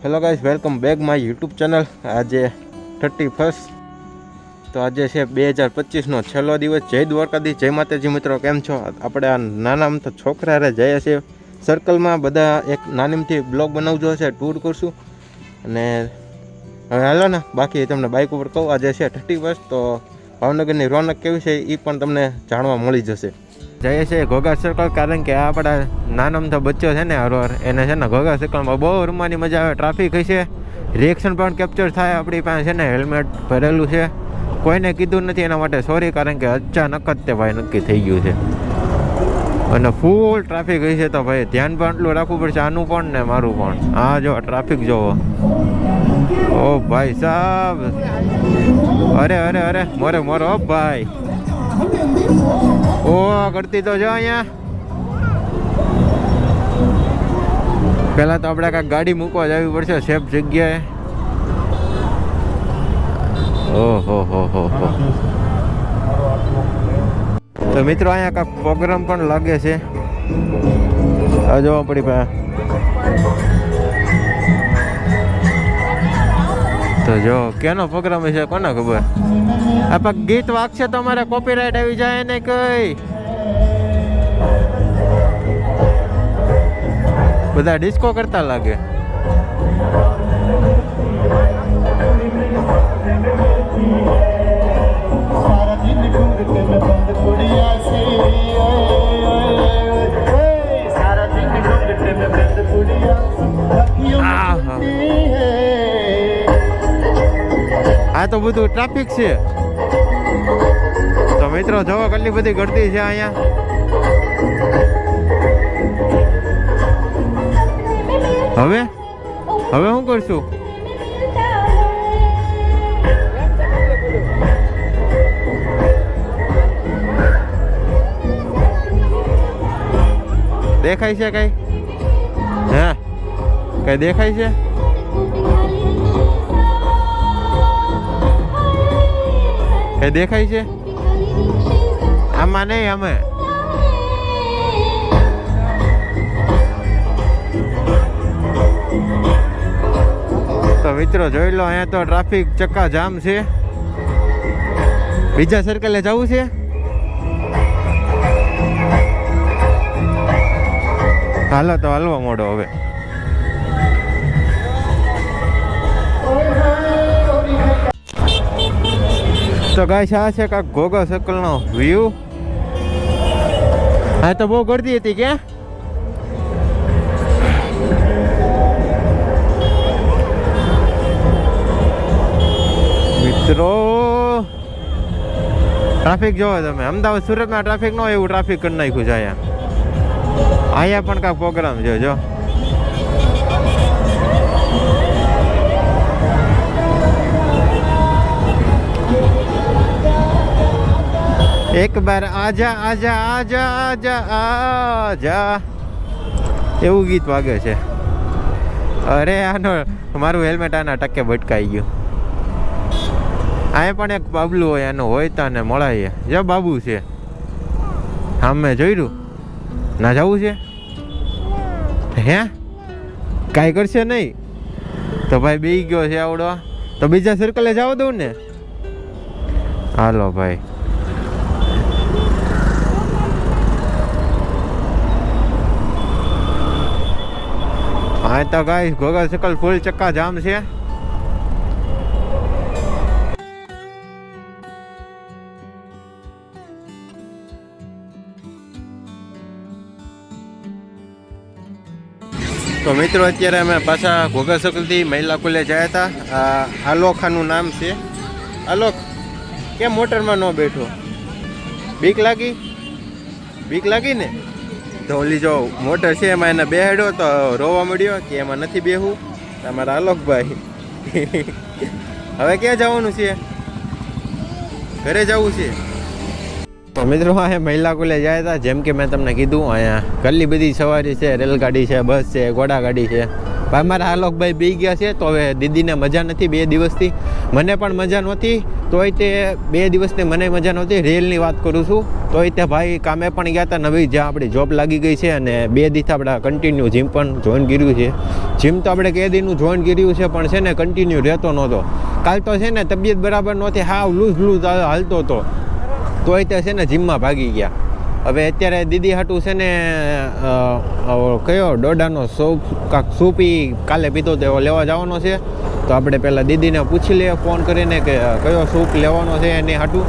Hello guys, welcome back my YouTube channel. આજે 31 તો આજે છે 2025નો છેલ્લો દિવસ. જય દ્વારકાધીશ, જય માતાજી. મિત્રો કેમ છો? આપણે આ નાના અમથા છોકરા રે જઈએ છીએ સર્કલમાં, બધા એક નાનીમથી બ્લોગ બનાવજો છે, ટૂર કરશું. અને હવે હાલો ને, બાકી તમને બાઇક ઉપર કહું, આજે છે 31, તો ભાવનગરની રોનક કેવી છે એ પણ તમને જાણવા મળી જશે. જઈએ છીએ ઘોઘા સર્કલ, કારણ કે આ આપણા નાનમથો બચ્ચો છે ને હરોર, એને છે ને ઘોઘા સર્કલમાં બહુ રમવાની મજા આવે. ટ્રાફિક હશે, રિએક્શન પણ કેપ્ચર થાય. આપણી પાસે છે ને હેલ્મેટ ભરેલું છે, કોઈને કીધું નથી એના માટે સોરી, કારણ કે અચાનક જ તે ભાઈ નક્કી થઈ ગયું છે અને ફૂલ ટ્રાફિક હશે. તો ભાઈ ધ્યાન પણ એટલું રાખવું પડશે, આનું પણ ને મારું પણ. હા જો ટ્રાફિક જોવો, ઓ ભાઈ સાહેબ, અરે અરે અરે મોરે મોરો ભાઈ. ઓ કરતી તો જો અહીંયા પહેલાં તો આપણે કાંઈક ગાડી મૂકવા જવી પડશે સેફ જગ્યાએ. ઓહો હો. તો મિત્રો અહીંયા કાંઈક પ્રોગ્રામ પણ લાગે છે, આ જોવા પડી પાસે. તો જો કેનો પ્રોગ્રામ છે કોને ખબર. આપણે ગીત વાગશે તો અમારે કોપીરાઇટ આવી જાય ને કઈ. બધા ડિસ્કો કરતા લાગે. આ તો બધું ટ્રાફિક છે. તો મિત્રો જોવો કેટલી બધી ગળતી છે અહીંયા. હવે શું કરશું? દેખાય છે કઈ? હે કઈ દેખાય છે? કઈ દેખાય છે? આમાં નહીં, અમે તો મિત્રો જોઈ લો, અહીંયા તો ટ્રાફિક ચક્કા જામ છે. બીજા સર્કલે જવું છે. હાલો તો હાલવા મોડો હવે. તો ગાઈસ આ છે કાંક ઘોઘા સર્કલનો વ્યૂ. હા તો બહુ ગળદી હતી ક્યાં. મિત્રો ટ્રાફિક જોવો તમે, અમદાવાદ સુરતમાં ટ્રાફિક ન હોય એવું ટ્રાફિક કરી નાખ્યું છે અહીંયા પણ કાંઈક પ્રોગ્રામ છે. જો એક બાર આજા આજા આજા આજા આજા એવું ગીત વાગે છે. અરે આનો મારું હેલ્મેટ આના ટકે ભટકાઈ ગયું. અહીંયા પણ એક બાબલું હોય, એનું હોય તાને મળાઈએ. જો બાબુ છે સામે, જોયું ના જવું છે. હે કાંઈ કરશે નહીં તો ભાઈ બેસી ગયો છે આવડો. તો બીજા સર્કલે જવા દઉં ને. હાલો ભાઈ. હા તો ગાઈસ ઘોઘા સર્કલ ફૂલ ચક્કા જામ છે. તો મિત્રો અત્યારે અમે પાછા ઘોઘા સર્કલથી મહિલા કોલેજ ગયા હતા. આલોખાનું નામ છે. આલોક કેમ મોટરમાં ન બેઠો? બીક લાગી ને? તો ઓલી જો મોટર છે એમાં એને બેહાડ્યો તો રોવા મળ્યો કે એમાં નથી બેહવું. તમારા આલોકભાઈ હવે ક્યાં જવાનું છે? ઘરે જવું છે. તો મિત્રો હા મહિલા કોલેજ ગયા હતા. જેમ કે મેં તમને કીધું, અહીંયા કેટલી બધી સવારી છે, રેલગાડી છે, બસ છે, ઘોડાગાડી છે. ભાઈ મારા આલોકભાઈ બી ગયા છે તો હવે દીદીને મજા નથી 2 દિવસથી, મને પણ મજા નહોતી, તોય તે 2 દિવસથી મને મજા નહોતી. રેલની વાત કરું છું. તોય તે ભાઈ કામે પણ ગયા હતા, નવી જ્યાં આપણી જોબ લાગી ગઈ છે, અને 2 દિવસ આપણે કન્ટિન્યુ જીમ પણ જોઈન કર્યું છે. જીમ તો આપણે કેદીનું જોઈન કર્યું છે, પણ છે ને કન્ટિન્યુ રહેતો નહોતો. કાલ તો છે ને તબિયત બરાબર નહોતી, હાવ લૂઝ હાલતો હતો, તોય તે છે ને જીમમાં ભાગી ગયા. હવે અત્યારે દીદી હાટું છે ને કયો ડોડાનો સૂપ કાલે પીધો તો એવો લેવા જવાનો છે. તો આપણે પહેલાં દીદીને પૂછી લઈએ ફોન કરીને કે કયો સૂપ લેવાનો છે એની હાટું.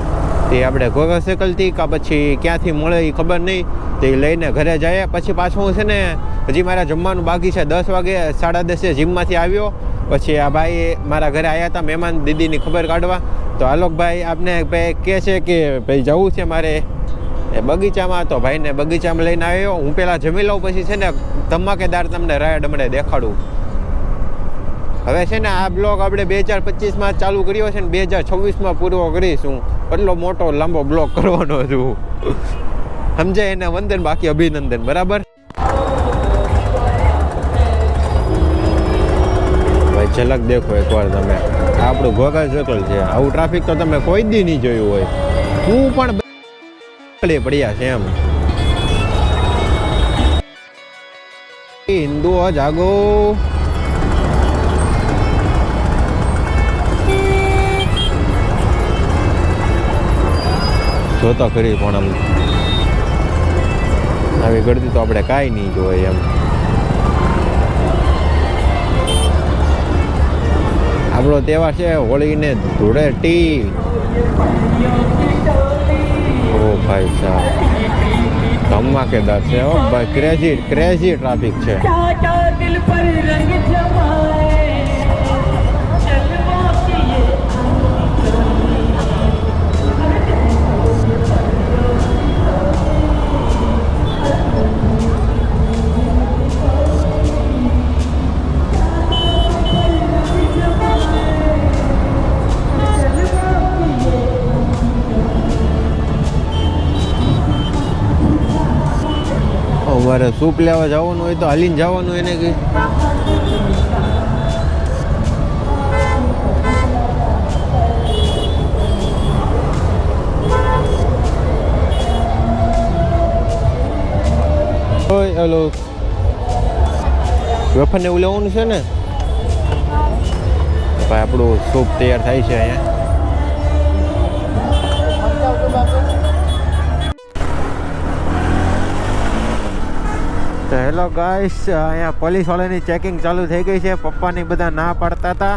તે આપણે ઘોઘા સાયકલથી કાં પછી ક્યાંથી મળે એ ખબર નહીં, તે લઈને ઘરે જઈએ. પછી પાછું છે ને હજી મારા જમવાનું બાકી છે. 10 વાગે 10:30 જીમમાંથી આવ્યો, પછી આ ભાઈ મારા ઘરે આવ્યા હતા મહેમાન દીદીની ખબર કાઢવા. તો આલોકભાઈ આપને ભાઈ કહે છે કે ભાઈ જવું છે મારે એ બગીચામાં. તો ભાઈને બગીચામાં લઈને આવ્યો. હું પહેલાં જમી લઉં, પછી છે ને ધમાકેદાર તમને રાયડ હમણાં દેખાડું. હવે છે ને આ બ્લોગ આપણે 2025માં ચાલુ કર્યો છે ને 2026માં પૂરો કરીશું. એટલો મોટો લાંબો બ્લોગ કરવાનો છું, સમજાય? એને વંદન, બાકી અભિનંદન. બરાબર ભાઈ, ઝલક દેખો એકવાર તમે. આ આપણું ઘોઘા સર્કલ છે. આવું ટ્રાફિક તો તમે કોઈ દી નહીં જોયું હોય. હું પણ પડ્યા છે એમ. હિન્દુઓ જાગો. જોતા ખરી, પણ આમ આવી ગળતી તો આપણે કાંઈ નહીં જોઈએ એમ. આપણો તહેવાર છે હોળીને ધૂળેટી. ઓ ભાઈ સાહેબ, ધમાકેદાર છે. ઓ ભાઈ, ક્રેઝી ટ્રાફિક છે. મારે સૂપ લેવા જવાનું હોય તો હાલીને જવાનું એને કંઈ. હેલો, વેફર ને એવું લેવાનું છે ને ભાઈ. આપણું સૂપ તૈયાર થાય છે અહીંયા. તો હેલો ગાઈસ, અહીંયા પોલીસવાળાની ચેકિંગ ચાલુ થઈ ગઈ છે. પપ્પાની બધા ના પાડતા હતા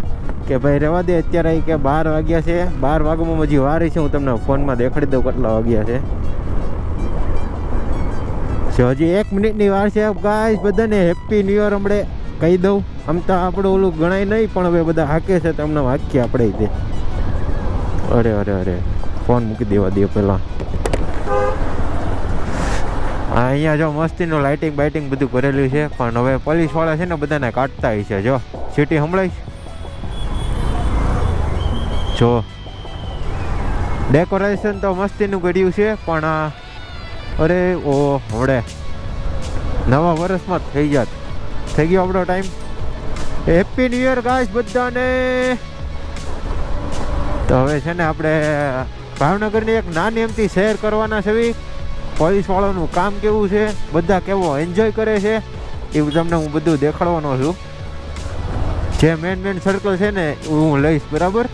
કે ભાઈ રહેવા દે. અત્યારે કે 12 વાગ્યા છે. 12 વાગ્યામાં હજી વાર છે. હું તમને ફોનમાં દેખાડી દઉં કેટલા વાગ્યા છે. હજી 1 મિનિટની વાર છે ગાઈસ. બધાને હેપી ન્યુ યર હમણાં કહી દઉં. આમ તો આપણું ઓલું ગણાય નહીં, પણ હવે બધા હાકે છે તો એમને હાકીએ આપણે તે. અરે અરે અરે, ફોન મૂકી દેવા દે પહેલાં. અહીંયા જો મસ્તીનું લાઇટિંગ બાઇટિંગ બધું કરેલું છે, પણ હવે પોલીસવાળા છે ને બધાને કાઢતા હોય છે. જો સિટી સંભળાય જો, ડેકોરેશન તો મસ્તીનું કર્યું છે, પણ અરે ઓ હવડે નવા વર્ષમાં થઈ ગયો આપણો time. Happy new year guys બધાને. તો હવે છે ને આપણે ભાવનગરની એક નાની એમથી શેર કરવાના છે. પોલીસવાળાનું કામ કેવું છે, બધા કેવો એન્જોય કરે છે, એવું તમને હું બધું દેખાડવાનો છું. જે મેન સર્કલ છે ને હું લઈશ. બરાબર,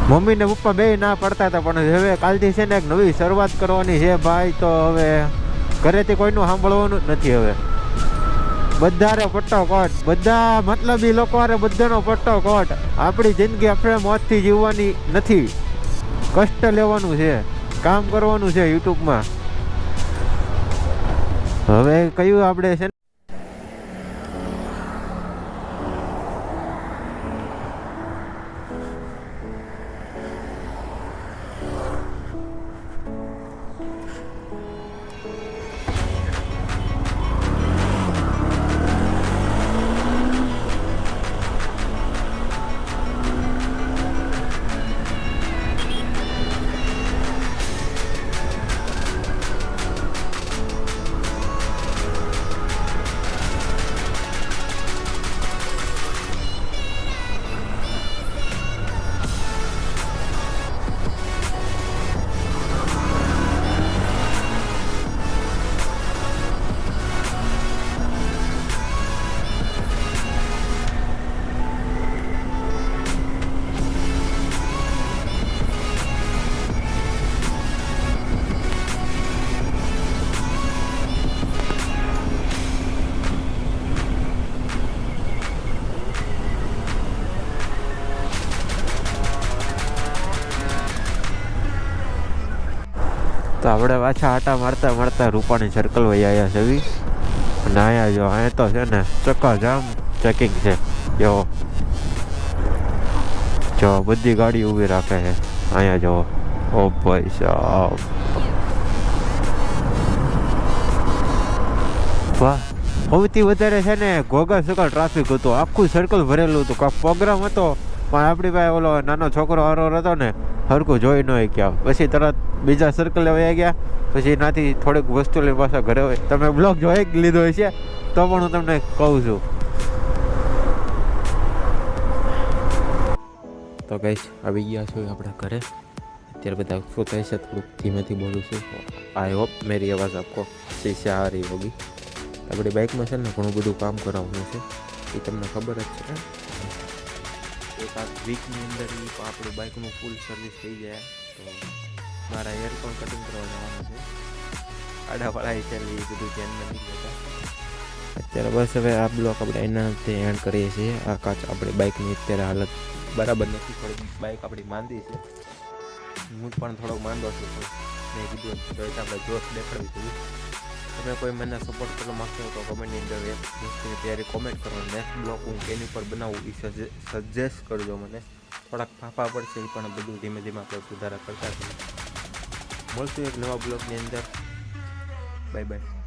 મમ્મી ને પપ્પા બે ના પડતા હતા, પણ હવે કાલથી છે ને એક નવી શરૂઆત કરવાની છે ભાઈ. તો હવે ઘરેથી કોઈનું સાંભળવાનું જ નથી. હવે બધાને પટ્ટો કોટ, બધા મતલબી લોકો હારે બધાનો પટ્ટો કોટ. આપણી જિંદગી આપણે મોજથી જીવવાની નથી, કષ્ટ લેવાનું છે, કામ કરવાનું છે યુટ્યુબમાં. હવે કયું આપણે છે આપણે પાછા આટા મારતા મારતા રૂપાણી સર્કલ વહી આવ્યા છે એવી. અને અહીંયા જો અહીંયા તો છે ને ચક્કાજામ ચેકિંગ છે. જો બધી ગાડી ઊભી રાખે છે અહીંયા. જો ઓ ભાઈ સાહેબ, વાહ. સૌથી વધારે છે ને ઘોઘા સર્કલ ટ્રાફિક હતું, આખું સર્કલ ભરેલું હતું. કાંક પ્રોગ્રામ હતો પણ આપણી પાસે ઓલો નાનો છોકરો હારો હતો ને, હરખું જોઈ ન ગયા. પછી તરત બીજા સર્કલે વયા ગયા. પછી એનાથી થોડીક વસ્તુ લઈને પાછા ઘરે હોય. તમે બ્લોગ જોઈ લીધો હોય છે તો પણ હું તમને કહું છું. તો ગાઈસ આવી ગયા છો આપણા ઘરે. અત્યારે બધા શું થાય છે, થોડુંક ધીમેથી બોલું છું. આઈ હોપ મેરી આવાજ આપકો સહી સે આ રહી હોગી. આપણી બાઇકમાં છે ને ઘણું બધું કામ કરાવવાનું છે, એ તમને ખબર જ છે. એક આ વીકની અંદર આપણી બાઇકનું ફૂલ સર્વિસ થઈ જાય. તો મારા હેર પણ કટિંગ કરવા જવાનું છે. આડાવાળા છે એ બધું ધ્યાનમાં નહીં લેતા. અત્યારે બસ હવે આ બ્લોક આપણે એનાથી એન્ડ કરીએ છીએ. આ કાચ આપણી બાઇકની અત્યારે હાલત બરાબર નથી. થોડી બાઇક આપણી માંદી છે. હું પણ થોડોક માંદો છું, મેં કીધું આપણે જોશ દેખાડવી જોઈએ. તમે કોઈ મને સપોર્ટ કરવા માગતો હો તો કમેન્ટની અંદર એક વસ્તુની તૈયારી કોમેન્ટ કરો. નેક્સ્ટ બ્લોગ હું કેની પર બનાવું એ સજેસ્ટ કરજો મને. થોડાક ફાફા પડશે એ પણ બધું ધીમે ધીમે આપણે સુધારા કરતા રહીએ. મળશું એક નવા બ્લોગની અંદર. Bye bye.